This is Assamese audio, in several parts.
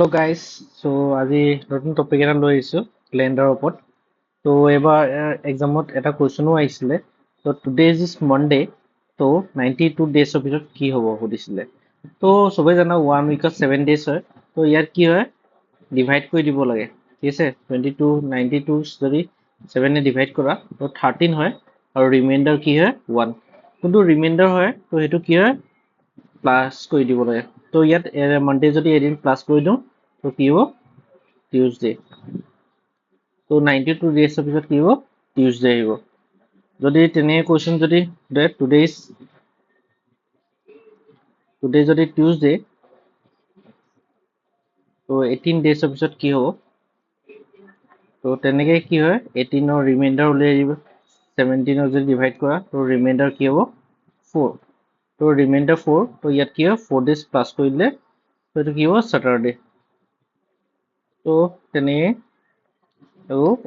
Hello guys, so আজি নতুন টপিক এটা লৈ আহিছো ক্যালেন্ডাৰৰ ওপৰত। তো এবাৰ এক্সামত এটা কুৱেশ্যনো আহিছিলে। তো টুডে ইজ মনডে, তো 92 ডেজৰ ভিতৰত কি হ'ব সুধিছিলে। তো চবেই জানা 1 উইকত 7 ডেজ হয়। তো ইয়াত কি হয়, ডিভাইড কৰি দিব লাগে। ঠিক আছে, 22 92 যদি 7 ডিভাইড কৰা তো 13 হয়, আৰু ৰিমাইণ্ডাৰ কি হয় 1। কোনটো ৰিমাইণ্ডাৰ হয় তো সেইটো কি হয়, প্লাছ কৰি দিব লাগে। তো ইয়াত মানডে যদি এদিন প্লাছ কৰি দিওঁ তো কি হ'ব, টিউজডে। তো 92 ডেজৰ পিছত কি হ'ব, টিউজডে আহিব। যদি তেনে কুৱেশ্যন যদি টুডে যদি টিউজডে, তো 18 ডেজৰ পিছত কি হ'ব। তো তেনেকে কি হয়, 18ৰ ৰিমাইণ্ডাৰ উলিয়াই দিব। 17ক যদি ডিভাইড কৰা তো ৰিমাইণ্ডাৰ কি হ'ব, 4। তো ৰিমাইণ্ডাৰ 4, তো ইয়াত কি হয় 4 ডেজ প্লাছ কৰি দিলে তো এইটো কি হ'ব, স্যাটাৰডে। তো তেনেকে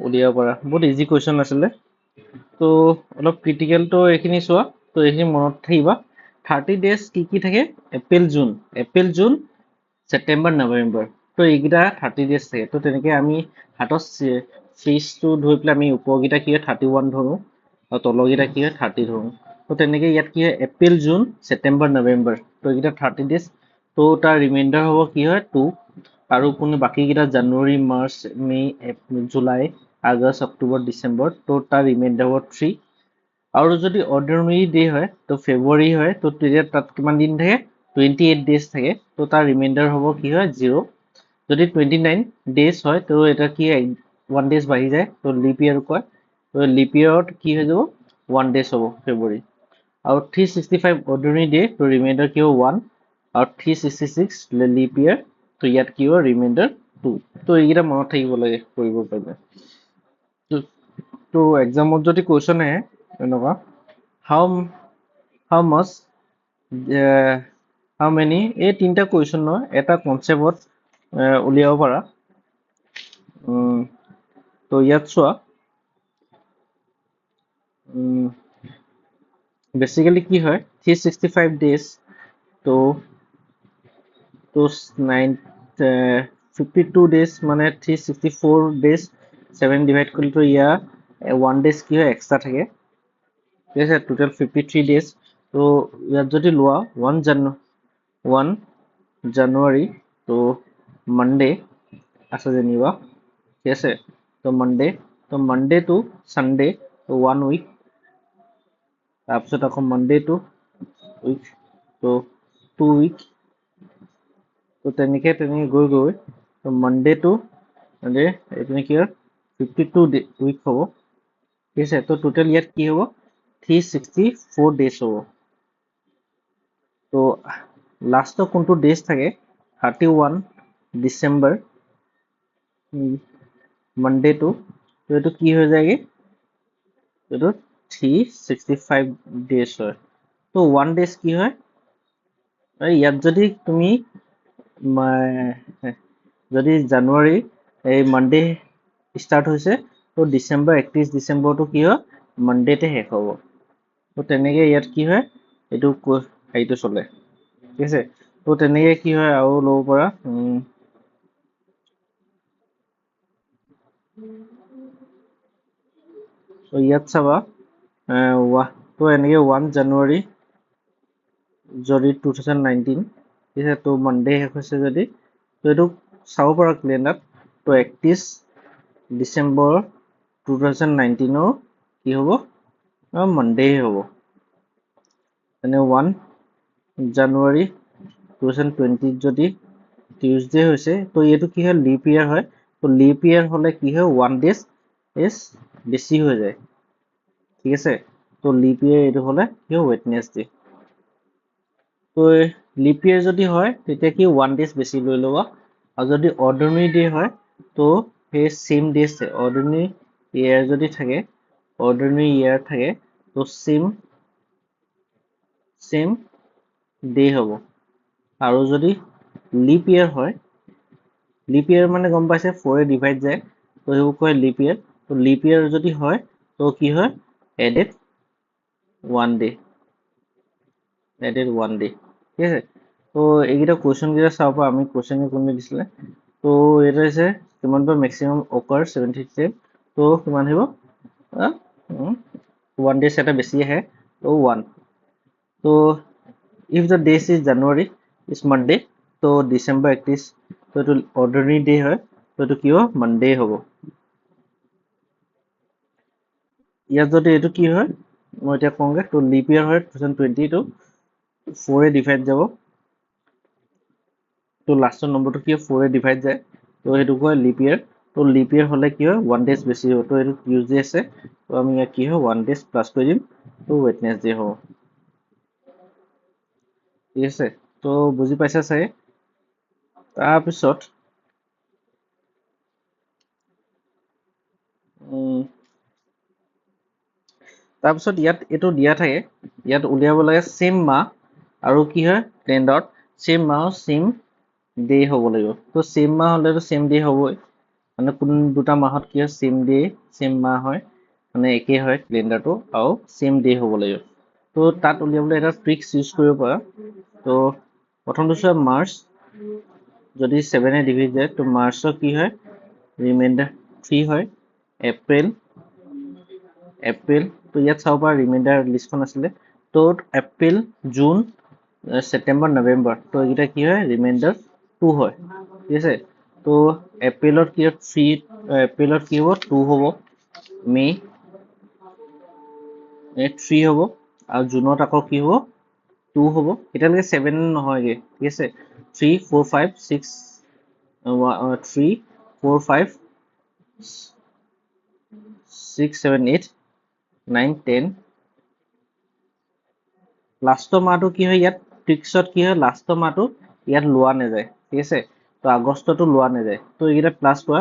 উলিয়াব পাৰা। বহুত ইজি কুৱেশ্যন আছিলে। তো অলপ ক্ৰিটিকেল তো এইখিনি চোৱা। তো এইখিনি মনত থাকিবা। 30 ডেজ কি কি থাকে, এপ্ৰিল জুন ছেপ্টেম্বৰ নৱেম্বৰ। তো এইকেইটা 30 ডেজ থাকে। তো তেনেকে আমি হাতত ফিজটো ধৰি পেলাই আমি ওপৰকেইটা কি হয় 31 ধৰোঁ, আৰু তলৰকেইটা কি হয় 30 ধৰোঁ। তো তেনেকে ইয়াত কি হয় এপ্ৰিল জুন ছেপ্টেম্বৰ নৱেম্বৰ, তো এইকেইটা 30 ডেজ। তো তাৰ ৰিমাইণ্ডাৰ হ'ব কি হয় 2। আৰু কোনো বাকীকেইটা জানুৱাৰী মাৰ্চ মে' জুলাই আগষ্ট অক্টোবৰ ডিচেম্বৰ, তো তাৰ ৰিমাইণ্ডাৰ হ'ব 3। আৰু যদি অৰ্ডিনাৰী ডে হয় তো ফেব্ৰুৱাৰী হয়, তো তেতিয়া তাত কিমান দিন থাকে, 28 ডেজ থাকে। তো তাৰ ৰিমাইণ্ডাৰ হ'ব কি হয় 0। যদি 29 ডেজ হয় তো এটা কি 1 ডেজ বাঢ়ি যায়, তো লিপ ইয়াৰ কয়। তো লিপ ইয়াৰত কি হৈ যাব, 1 ডেজ হ'ব ফেব্ৰুৱাৰী। আৰু 365 অৰ্ডিনাৰী ডে, তো ৰিমাইণ্ডাৰ কি হ'ব 1। আৰু 366 লিপ ইয়াৰ, তো ইয়াত কি হ'ব ৰিমাইণ্ডাৰ 2। তো এইকেইটা মনত থাকিব লাগে কৰিব পাৰিলে। তো এক্সামত যদি কুৱেশ্যন আহে এনেকুৱা, হাউ হাউ মাছ হাউ মেনি, এই তিনিটা কুৱেশ্যন নহয়, এটা কনচেপ্টত উলিয়াব পাৰা। তো ইয়াত চোৱা, বেচিকেলি কি হয় 365 ডেজ, তো 52 ডেজ মানে 364 ডেজ 7 ডিভাইড কৰিলেতো ইয়াৰ 1 ডেজ কি হয় এক্সট্ৰা থাকে। ঠিক আছে, টোটেল 53 ডেজ। তো ইয়াত যদি লোৱা 1 জানুৱাৰী, তো মানডে আছে যেনিবা। ঠিক আছে, তো মানডে টু চানডে, তো 1 উইক। তাৰপিছত আকৌ মানডে টু উইক, তো 2 উইক। তো তেনেকে গৈ তো মানডে টু এইপিনে কি হয় 52 উইক হ'ব। ঠিক আছে, তো টোটেল ইয়াত কি হ'ব 364 ডেজ হ'ব। তো লাষ্টৰ কোনটো ডেজ থাকে 31 ডিচেম্বৰ মানডে টু, তো এইটো কি হৈ যায়গে, এইটো 365 ডেজ হয়। তো 1 ডেজ কি হয়, ইয়াত যদি তুমি যদি জানুৱাৰী এই মানডে ষ্টাৰ্ট হৈছে, তো ডিচেম্বৰ 31 ডিচেম্বৰটো কি হয় মানডেতে শেষ হ'ব। তো তেনেকে ইয়াত কি হয় এইটো হেৰিটো চলে। ঠিক আছে, তো তেনেকে কি হয় আৰু ল'ব পৰা। তো ইয়াত চাবা, তো এনেকে 1 জানুৱাৰী যদি 2019, ঠিক আছে, তো মানডে শেষ হৈছে যদি, তো এইটো চাব পৰা ক্যালেন্ডাৰত। তো 31 ডিচেম্বৰ 2019 কি হ'ব, মানডে হ'ব। তেনে 1 জানুৱাৰী 2020 যদি টিউজডে হৈছে, তো এইটো কি হয় লিপ ইয়াৰ হয়। তো লিপ ইয়াৰ হ'লে কি হয় 1 ডেজ বেছি হৈ যায়। ঠিক আছে, তো লিপ ইয়াৰ এইটো হ'লে কি হয় ৱেডনেছডে। তো লিপ ইয়াৰ যদি হয় তেতিয়া কি 1 ডেজ বেছি লৈ ল'বা। আৰু যদি অৰ্ডিনাৰী ডে হয় তো সেই চেম ডেজ, অৰ্ডিনাৰী ইয়াৰ যদি থাকে, তো চেম ডে হ'ব। আৰু যদি লিপ ইয়াৰ হয়, লিপ ইয়াৰ মানে গম পাইছে 4 ডিভাইড যায়, তো সেইবোৰ কয় লিপ ইয়াৰ। তো লিপ ইয়াৰ যদি হয় তো কি হয় এডেড 1 ডে। ঠিক আছে, তো এইকেইটা কুৱেশ্যন কেইটা চাব পৰা। আমি কুৱেশ্যন কোনে দিছিলে, তো এটা হৈছে কিমান বা মেক্সিমাম অকাৰ 73 তো কিমান আহিব 1 ডেজ এটা বেছি আহে তো 1 তো if the days is January is Monday তো December 31 তো এইটো অৰ্ডিনাৰী ডে হয় তো এইটো কি হ'ব মানডে হ'ব ইয়াত যদি এইটো কি হয় মই এতিয়া কওঁগে তো লিপ ইয়াৰ হয় 2020 তো 4 এ ডিভাইড যাব তো লাষ্টৰ নম্বৰটো কি হয় 4 এ ডিভাইড যায় তো সেইটো কয় লিপ ইয়াৰ তো লিপ ইয়াৰ হ'লে কি হয় 1 ডেজ বেছি হ'ব তো এইটো টিউজডে আছে তো আমি ইয়াত কি হয় 1 ডেজ প্লাছ কৰি দিম তো ৱেডনেছডে হ'ব ঠিক আছে তো বুজি পাইছা চাগে তাৰপিছত ইয়াত এইটো দিয়া থাকে ইয়াত উলিয়াব লাগে সেম মাহ আৰু কি হয় কেলেণ্ডাৰত সেম মাহ সেম ডে হ'ব লাগিব তো সেম মাহ হ'লেতো সেম ডে হ'বই মানে কোন দুটা মাহত কি হয় সেম ডে সেম মাহ হয় মানে একেই হয় কেলেণ্ডাৰটো আৰু সেম ডে হ'ব লাগিব তো তাত উলিয়াবলৈ এটা ট্ৰিক্স ইউজ কৰিব পাৰা তো প্ৰথমটো চোৱা মাৰ্চ যদি 7 এ ডিভিড যায় তো মাৰ্চৰ কি হয় ৰিমাইণ্ডাৰ 3 হয় এপ্ৰিল তো ইয়াত চাব পাৰা ৰিমাইণ্ডাৰ লিষ্টখন আছিলে তো এপ্ৰিল জুন ছেপ্টেম্বৰ নৱেম্বৰ তো এইকেইটা কি হয় ৰিমাইণ্ডাৰ 2 হয় ঠিক আছে তো এপ্ৰিলত কি হয় 3 এপ্ৰিলত কি হ'ব 2 হ'ব মে 3 হ'ব আৰু জুনত আকৌ কি হ'ব 2 হ'ব এতিয়ালৈকে 7 নহয়গে ঠিক আছে 3 4 5 6 3 4 5 6 7 8 9 10 লাষ্টৰ মাহটো কি হয় ইয়াত ট্ৰিক্সত কি হয় লাষ্টৰ মাহটো ইয়াত লোৱা নাযায় ঠিক আছে তো আগষ্টতো লোৱা নাযায় তো এইকেইটা প্লাছ কৰা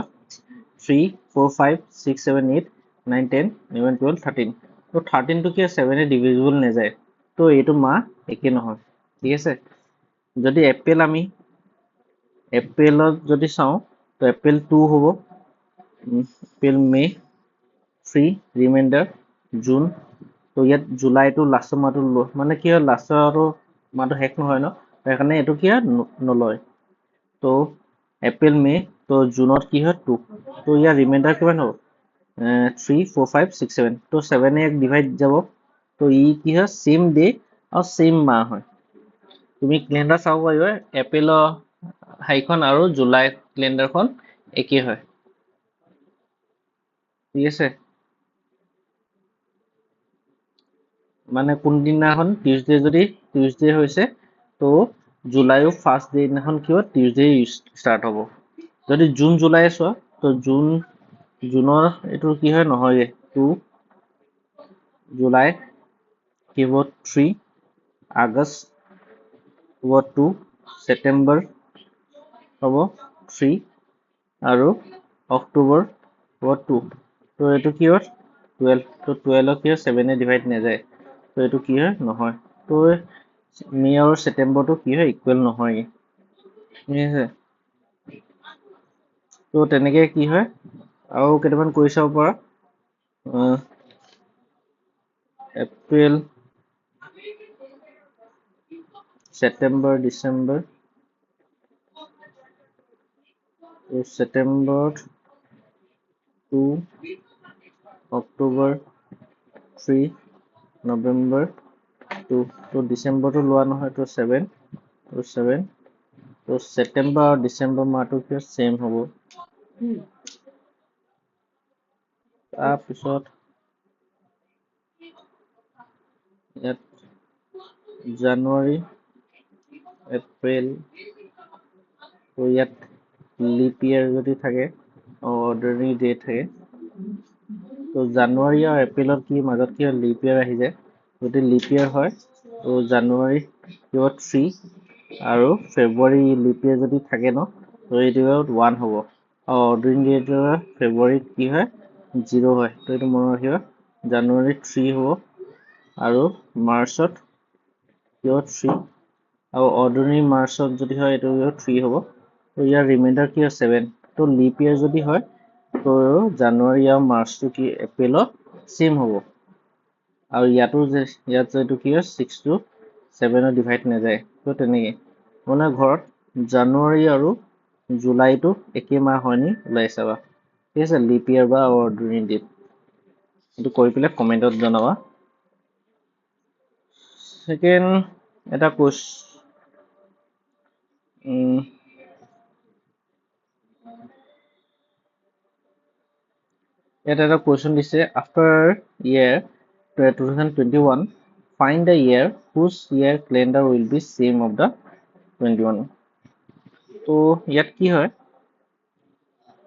3 4 5 6 7 8 9 10 11 12 13 তো 13 টো কি 7 এ ডিভিজিবল নাযায় তো এইটো মাহ একে নহয় ঠিক আছে যদি এপ্ৰিল আমি এপ্ৰিলত যদি চাওঁ তো এপ্ৰিল 2 হ'ব এপ্ৰিল মে 3 ৰিমাইণ্ডাৰ জুন তো ইয়াত জুলাইটো লাষ্টৰ মাহটো মানে কি হয় লাষ্টৰ মাহটো শেষ নহয় ন সেইকাৰণে এইটো কি হয় নলয় তো এপ্ৰিল মে তো জুনত কি হয় 2 তো ইয়াৰ ৰিমাইণ্ডাৰ কিমান হ'ব 3 4 5 6 7 তো 7 এ ডিভাইড যাব তো ই কি হয় সেম ডে আৰু সেম মাহ হয় তুমি কেলেণ্ডাৰ চাব পাৰিবা এপ্ৰিলৰ হাইখন আৰু জুলাই কেলেণ্ডাৰখন একেই হয় ঠিক আছে মানে কোনদিনাখন টিউজডে যদি টিউজডে হৈছে তো জুলাইও ফাৰ্ষ্ট ডে দিনাখন কি হয় টিউজডে ষ্টাৰ্ট হ'ব যদি জুন জুলাই চোৱা তো জুনৰ এইটো কি হয় নহয়গে 2 জুলাই কি হ'ব 3 আগষ্ট হ'ব 2 ছেপ্টেম্বৰ হ'ব 3 আৰু অক্টোবৰ হ'ব 2 তো এইটো কি হয় 12 তো 12 কি হয় 7 এ ডিভাইড নাযায় তো এইটো কি হয় নহয় তো মে আৰু ছেপ্টেম্বৰটো কি হয় ইকুৱেল নহয়গে ঠিক আছে তো তেনেকে কি হয় আৰু কেইটামান কৰি চাব পাৰা এপ্ৰিল ছেপ্টেম্বৰ ডিচেম্বৰ তো ছেপ্টেম্বৰত 2 অক্টোবৰ 3 নৱেম্বৰ 2 তো ডিচেম্বৰটো লোৱা নহয় তো 7 তো 7 তো ছেপ্টেম্বৰ আৰু ডিচেম্বৰ মাহটো কি সেম হ'ব তাৰপিছত ইয়াত জানুৱাৰী এপ্ৰিল তো ইয়াত লিপ ইয়াৰ যদি থাকে অৰ্ডিনাৰী ডে থাকে তো জানুৱাৰী আৰু এপ্ৰিলত কি মাজত কি হয় লিপ ইয়াৰ আহি যায় যদি লিপ ইয়াৰ হয় তো জানুৱাৰী কি হ'ব 3 আৰু ফেব্ৰুৱাৰী লিপ ইয়াৰ যদি থাকে ন তো এইটো 1 হ'ব আৰু অৰ্ডিনাৰী ডে ফেব্ৰুৱাৰীত কি হয় 0 হয় তো এইটো মনত ৰাখিবা জানুৱাৰীত 3 হ'ব আৰু মাৰ্চত কি হ'ব 3 আৰু অৰ্ডিনাৰী মাৰ্চত যদি হয় এইটো 3 হ'ব তো ইয়াৰ ৰিমাইণ্ডাৰ কি হয় 7 তো লিপ ইয়াৰ যদি হয় তো জানুৱাৰী আৰু মাৰ্চটো কি এপ্ৰিলত সেম হ'ব আৰু ইয়াতো যে ইয়াত এইটো কি হয় 6 to 7 ডিভাইড নাযায় তো তেনেকে মানে ঘৰত জানুৱাৰী আৰু জুলাইটো একে মাহ হয়নি ওলাই চাবা ঠিক আছে লিপ ইয়াৰ বা অৰ্ডিনাৰী ডেট এইটো কৰি পেলাই কমেণ্টত জনাবা সেকেন্ড এটা কোচ ইয়াত এটা কুৱেশ্যন দিছে after year 2021 find the year whose year calendar will be same of the 21 তো ইয়াত কি হয়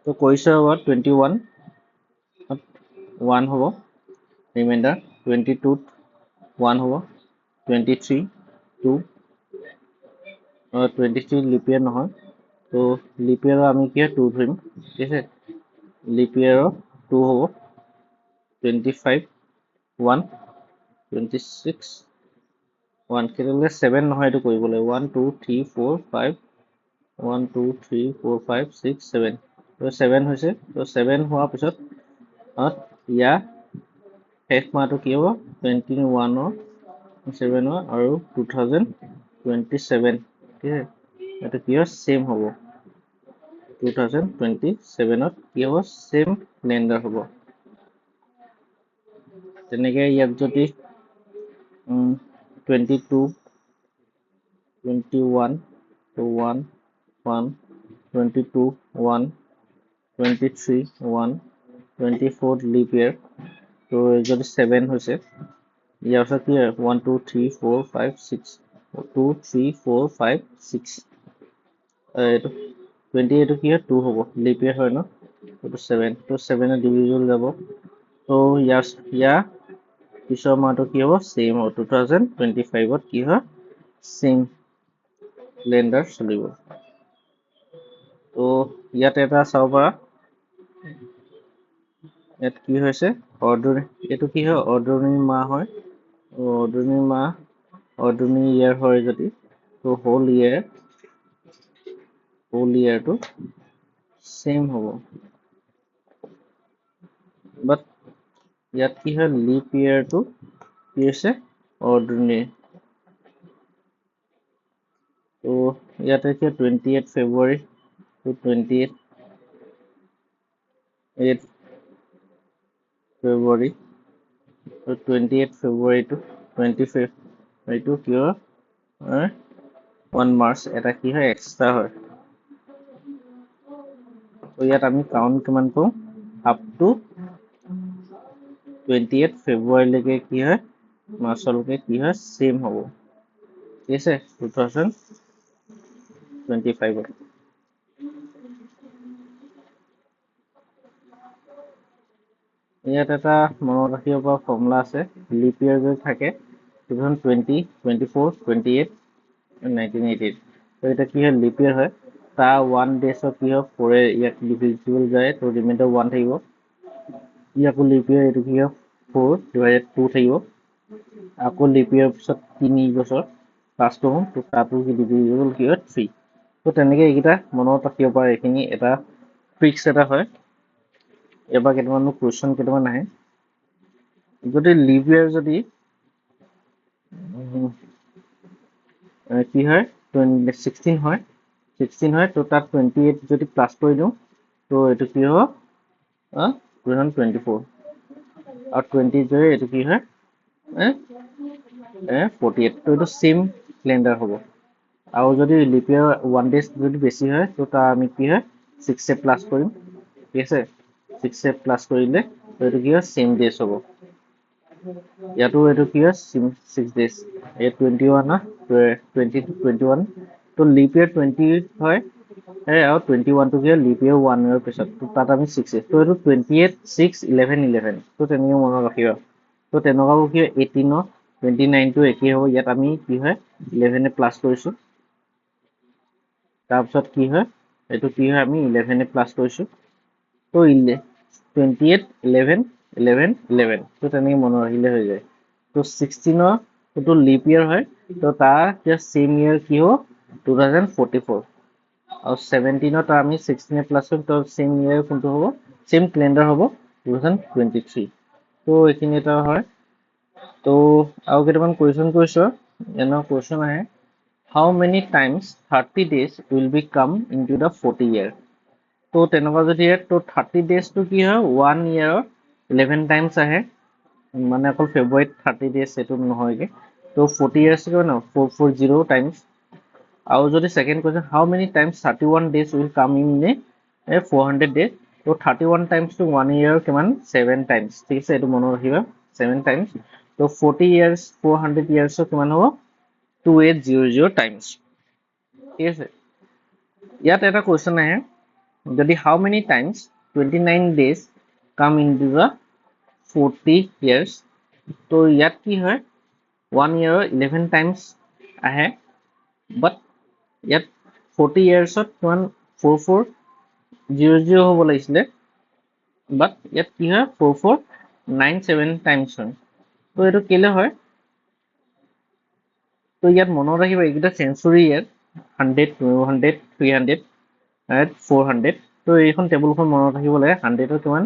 তো কৈছে হ'ব 21 1 হ'ব ৰিমাইণ্ডাৰ 22 1 হ'ব 23 2 23 লিপ ইয়াৰ নহয় তো লিপ ইয়াৰৰ আমি কি হয় 2 ধৰিম ঠিক আছে লিপ ইয়াৰৰ 2 হ'ব 25 1 26 1 কেতিয়ালে 7 নহয় এইটো কৰিব লাগিব 1 2 3 4 5 1 2 3 4 5 6 7 তো 7 হৈছে তো 7 হোৱাৰ পিছত ইয়াৰ শেষ মাহটো কি হ'ব 21 7 আৰু 2027 ঠিক আছে এইটো কি হয় সেম হ'ব 2027 কি হ'ব সেম ক্যালেন্ডাৰ হ'ব তেনেকে ইয়াত যদি 22 21 to 1 1 22 1 23 1 24 leap year তো যদি 7 হৈছে ইয়াৰ পিছত কি 1 2 3 4 5 6 2 3 4 5 6 এইটো 20 এইটো কি 2 হ'ব লিপ ইয়াৰ হয় ন এইটো 7 তো 7 এ ডিভিজিবল যাব তো ইয়াৰ পিছৰ মাহটো কি হ'ব সেম হ'ব 2025 কি হয় সেম ক্যালেন্ডাৰ চলিব তো ইয়াত এটা চাব পাৰা ইয়াত কি হৈছে এইটো কি হয় অৰ্ডিনাৰী মাহ হয় অৰ্ডিনাৰী মাহ অৰ্ডিনাৰী ইয়াৰ হয় যদি তো হোল ইয়াৰটো সেম হ'ব বাট ইয়াত কি হয় লিপ ইয়াৰটো কি হৈছে অৰ্ডিনাৰী তো ইয়াতে কি 28 ফেব্ৰুৱাৰী to 28 February to 28 February to 25 এইটো কি হয় 1 মাৰ্চ এটা কি হয় এক্সট্ৰা হয় তো ইয়াত আমি কাউন্ট কিমান কৰোঁ আপ টু 28 February লৈকে কি হয় মাৰ্চলৈকে কি হয় সেম হ'ব ঠিক আছে 2025 ইয়াত এটা মনত ৰাখিব পৰা ফৰ্মুলা আছে লিপ ইয়াৰ যদি থাকে 2020 24 28 1988 তো এটা কি হয় লিপ ইয়াৰ হয় তাৰ 1 ডেজৰ কি হয় 4 ইয়াত ডিভিজিবল যায় তো ৰিমাইণ্ডাৰ 1 থাকিব ইয়াকো লিপ ইয়াৰ এইটো কি হয় 4 ডিভাইডেড 2 থাকিব আকৌ লিপ ইয়াৰ পিছত 3 বছৰ পাঁচটো তো তাতো কি ডিভিজিবল কি হয় 3 তো তেনেকে এইকেইটা মনত ৰাখিব পাৰে এইখিনি এটা ট্ৰিক্স এটা হয় এবাৰ কেইটামান কুৱেশ্যন কেইটামান আহে যদি লিপ ইয়াৰ যদি কি হয় 16 হয় 16 হয় তো তাত 28 যদি প্লাস কৰি দিওঁ তো এইটো কি হ'ব 2024 আৰু 20 যদি এইটো কি হয় 48 তো এইটো সেম ক্যালেন্ডাৰ হ'ব আৰু যদি লিপ ইয়াৰ 1 ডেজ যদি বেছি হয় তো তাৰ আমি কি হয় 6 এ প্লাস কৰিম ঠিক আছে 6 এ প্লাস কৰিলে তো এইটো কি হয় সেম ডেজ হ'ব ইয়াতো এইটো কি হয় 6 ডেজ এই 21 না 20 to 21 তো লিপ ইয়াৰ 20 হয় আৰু 21 টো কি হয় লিপ ইয়াৰ 1 ইয়াৰ পিছত তো তাত আমি 6 তো এইটো 28 6 11 11 তো তেনেকৈ মনত ৰাখিবা তো তেনেকুৱাবোৰ কি হয় 18 29 টো একেই হ'ব ইয়াত আমি কি হয় 11 এ প্লাস কৰিছো তাৰপিছত কি হয় এইটো কি হয় আমি 11 এ প্লাস কৰিছো তো 28 11 11 11 তো তেনেকৈ মনত ৰাখিলে হৈ যায় তো 16 এইটো লিপ ইয়াৰ হয় তো তাৰ সেম ইয়াৰ কি হ'ব 2044 আৰু 17 আমি 16 এ প্লাস কৰিম তো সেম ইয়াৰ কোনটো হ'ব সেম ক্যালেন্ডাৰ হ'ব 2023 তো এইখিনি এটা হয় তো আৰু কেইটামান কুৱেশ্যন কৰিছো এনে কুৱেশ্যন আহে how many times 30 days will be come into the 40 year? তো তেনেকুৱা যদি তো 30 days to কি হয় 1 year 11 times আহে মানে অকল ফেব্ৰুৱাৰীত 30 days এটো নহয়গে তো 40 years কিয় ন 440 times আৰু যদি second question how many times 31 days will come in a 400 days তো 31 times to 1 year কিমান 7 times ঠিক আছে এটো মনত ৰাখিবা 7 times তো 40 years 400 years কিমান হ'ব 2800 times ঠিক আছে ইয়াত এটা কোৱেশ্চন আহে যদি how many times 29 days come into the 40 years তো ইয়াত কি হয় 1 year 11 times আহে but ইয়াত 40 years ত কিমান 4400 হ'ব লাগিছিলে but ইয়াত কি হয় 4497 times হয় তো এটো কেলে হয় তো ইয়াত মনত ৰাখিবা এইটা সেঞ্চুৰী ইয়াত 100 200 300 and 400 তো এইখন টেবুলখন মনত ৰাখিব লাগে 100 ৰ কিমান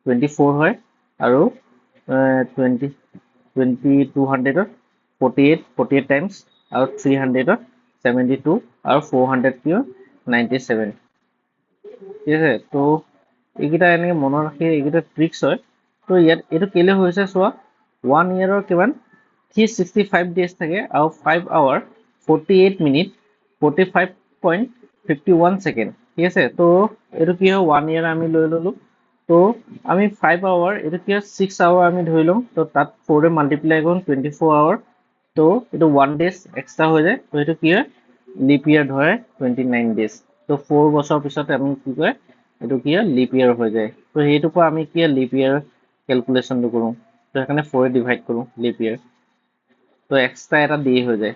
24 হয় আৰু 20 200 ৰ 48 times আৰু 300 ৰ 72 আৰু 400 কিয় 97 ঠিক আছে তো এইকিটা এনেকে মনত ৰাখি এইকিটা ট্ৰিক্স হয় তো ইয়াত এটো কেলে হৈছে চোৱা 1 year ৰ কিমান 365 days থাকে আৰু 5 hour 48 minute 45.51 second ঠিক আছে তো এটো কি হয় 1 year আমি লৈ ললো তো আমি 5 hour এটো কি হয় 6 hour আমি ধৰি লম তো তাত 4 এ মাল্টিপ্লাই কৰিম 24 hour তো এটো 1 days এক্সট্ৰা হৈ যায় তো এটো কি হয় লিপ ইয়াৰ ধৰে 29 days তো 4 বছৰ পিছত আমি কি কয় এটো কি হয় লিপ ইয়াৰ হৈ যায় তো হেইটো পৰা আমি কি লিপ ইয়াৰ ক্যালকুলেশনটো কৰো তো এখানে 4 এ ডিভাইড কৰো লিপ ইয়াৰ তো এক্সট্ৰা এটা ডে হৈ যায়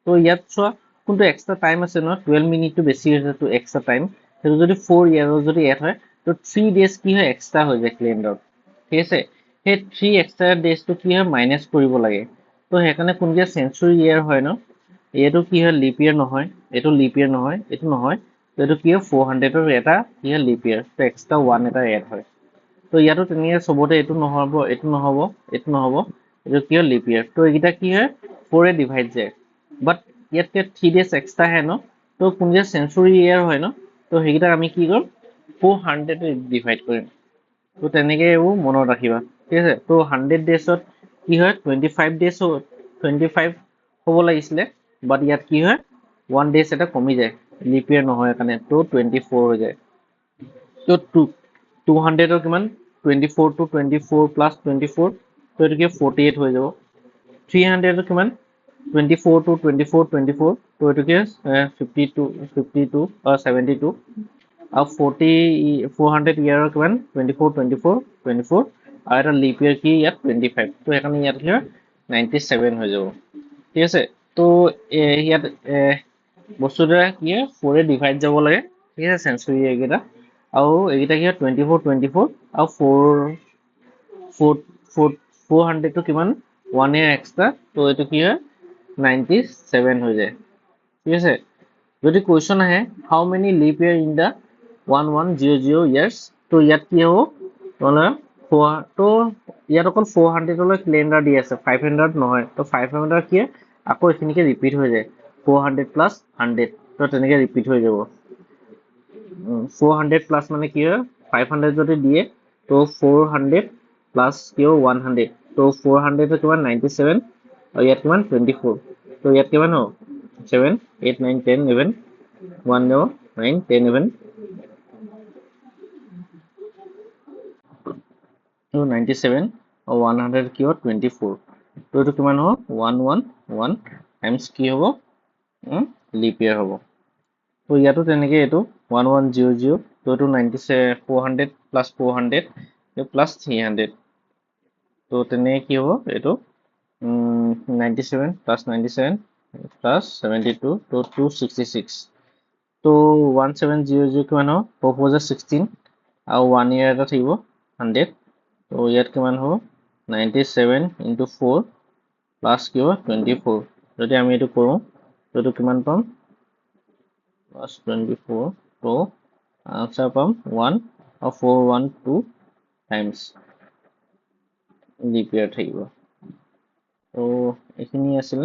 তো ইয়াত চোৱা কোনটো এক্সট্ৰা টাইম আছে ন 12 মিনিট টু বেছি হৈছে তো এক্সট্ৰা টাইম সেইটো যদি 4 ইয়াৰৰ যদি এড হয় তো 3 ডেজ কি হয় এক্সট্ৰা হৈ যায় ক্যালেন্ডাৰত ঠিক আছে সেই 3 এক্সট্ৰা ডেজ তো কি হয় মাইনাস কৰিব লাগে তো হেকানে কোনটো সেঞ্চুৰী ইয়াৰ হয় ন এটো কি হয় লিপ ইয়াৰ নহয় এটো লিপ ইয়াৰ নহয় এটো নহয় তো এটো কি হয় 400 ৰ এটা কি হয় লিপ ইয়াৰ তো এক্সট্ৰা 1 এটা এড হয় তো ইয়াতো তেনেকে সবতে এটো নহব এটো নহব এটো নহব এটো কি হয় লিপ ইয়াৰ তো এইটা কি হয় 4 এ ডিভাইড যায় বাট ইয়াতে 3 ডেজ এক্সট্ৰা হে ন তো কোনটো সেঞ্চুৰী ইয়াৰ হয় ন তো হেগিটা আমি কি কৰিম 400 এ ডিভাইড কৰিম তো তেনেকে ও মনত ৰাখিবা ঠিক আছে তো 100 ডেজত কি হয় 25 ডেজ 25 হ'ব লাগিছিলে বাট ইয়াত কি হয় 1 ডেজ এটা কমি যায় লিপ ইয়াৰ নহয় কাৰণে তো 24 হৈ যায় তো 200 ৰ কিমান 24 to 24 plus 24 তো এটো কি 48 হৈ যাব 300 ৰ কিমান 24 to 24 24 তো এটো কি 52 52 72 আৰু 400 ইয়াৰৰ কিমান 24 24 24 আৰু এটা লিপ ইয়াৰ কি ইয়াত 25 তো এখানে ইয়াত কি 97 হৈ যাব ঠিক আছে তো ইয়াত বস্তুটা কি 4 এ ডিভাইড যাব লাগে ঠিক আছে সেঞ্চুৰী এইগিটা আৰু এইগিটা কি 24 24 আৰু 400 তো কিমান 1 ইয়াৰ এক্সট্ৰা তো এটো কি 97 হৈ যায় ঠিক আছে যদি কোৱেশ্চন আহে how many leap year in the 1100 years তো ইয়াত কি হ'ব মানে তো ইয়াত অকল 400 লৈ ক্যালেন্ডাৰ দি আছে 500 নহয় তো 500 কি আকৌ এখিনিকে ৰিপিট হৈ যায় 400 plus 100 তো তেনেকে ৰিপিট হৈ যাব 400 plus মানে কি 500 যদি দিয়ে তো 400 plus কি 100 তো 400 তো কিমান 97 আৰু ইয়াত কিমান 24 তো ইয়াত কিমান হ'ব 7 8 9 10 11 1 0 9 10 11 তো 97 আৰু 100 কি 24 তো এটো কিমান হ'ব 111 টাইমছ কি হ'ব লিপ ইয়াৰ হ'ব তো ইয়াতো তেনেকে এটো 1100 তো এটো 97 400 plus 400 plus 300 তো তেনেকে কি হ'ব এটো 97 plus 97 plus 72 তো 266 তো 1700 কিমান হ'ব 4 আৰু 1 ইয়াৰ এটা থাকিব 100 তো ইয়াত কিমান হ'ব 97 into 4 plus কি হ'ব 24 যদি আমি এটো কৰো তো এটো কিমান পাম plus 24 তো আনসাৰ পাম 1 আৰু 412 times লিপ ইয়াৰ থাকিব তো এখিনি আছিল